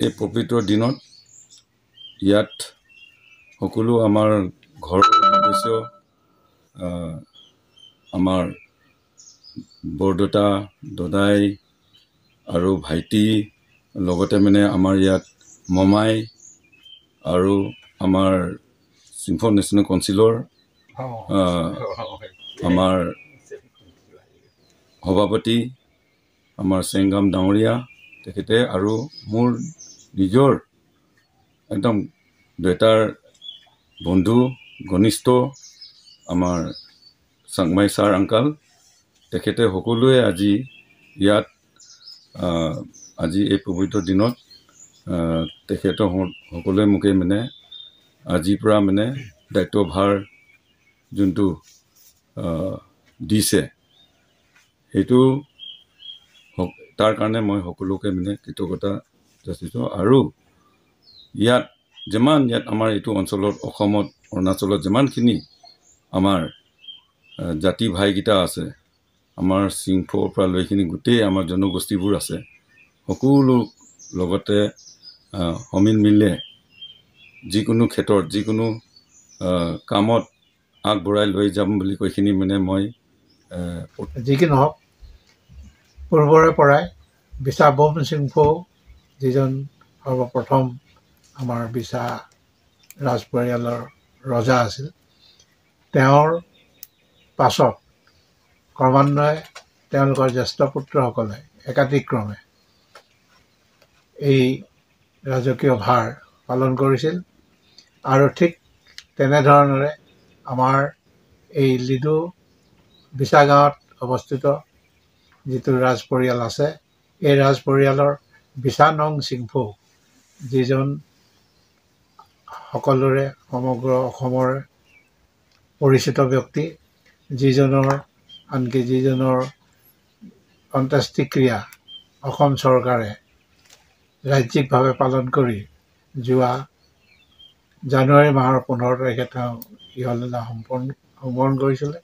এই পবিত্ৰ দিনত ইয়াত সকলো আমাৰ ঘৰৰ সদস্য আমাৰ বৰদেউতা দদাই আৰু ভাইটি লগতে মানে আমাৰ ইয়াত মমাই আৰু আমাৰ চিম্ফল নেশ্যনেল কাউন্সিলৰ আমাৰ সভাপতি আমাৰ চেংগাম ডাঙৰীয়া তেখেতে আৰু মোৰ নিজৰ একদম দেউতাৰ বন্ধু ঘনিষ্ঠ আমাৰ চাংমাই ছাৰ আংকাল তেখেতে সকলোৱে আজি ইয়াত আজি এই পবিত্ৰ দিনত তেখেতৰ সকলোৱে মোকে মানে আজিৰ পৰা মানে দায়িত্বভাৰ যোনটো দিছে সেইটো তাৰ কাৰণে মই সকলোকে মানে কৃতজ্ঞতা যাচিছোঁ। আৰু ইয়াত আমাৰ এইটো অঞ্চলত অসমত অৰুণাচলত যিমানখিনি আমাৰ জাতি ভাইকেইটা আছে আমাৰ চিংফৰ পৰা লৈখিনি গোটেই আমাৰ জনগোষ্ঠীবোৰ আছে সকলো লগতে সমিল মিলে যিকোনো ক্ষেত্ৰত যিকোনো কামত আগবঢ়াই লৈ যাম বুলি কৈখিনি মানে মই যি কি নহওক পূৰ্বৰে পৰাই বিছা বম চিংফৌ যিজন সৰ্বপ্ৰথম আমাৰ বিছা ৰাজ পৰিয়ালৰ ৰজা আছিল তেওঁৰ পাছত ক্ৰমান্বয়ে তেওঁলোকৰ জ্যেষ্ঠ পুত্ৰসকলে একাধিক্ৰমে এই ৰাজকীয় ভাৰ পালন কৰিছিল। আৰু ঠিক তেনেধৰণৰে আমাৰ এই লিডু বিছা গাঁৱত অৱস্থিত যিটো ৰাজ পৰিয়াল আছে এই ৰাজ পৰিয়ালৰ বিছা নং চিংফৌ যিজন সকলোৰে সমগ্ৰ অসমৰ পৰিচিত ব্যক্তি যিজনৰ অন্ত্যেষ্টিক্ৰিয়া অসম চৰকাৰে ৰাজ্যিকভাৱে পালন কৰি যোৱা জানুৱাৰী মাহৰ 15 তাৰিখে তেওঁ ইহলীলা সম্পন্ন কৰিছিলে।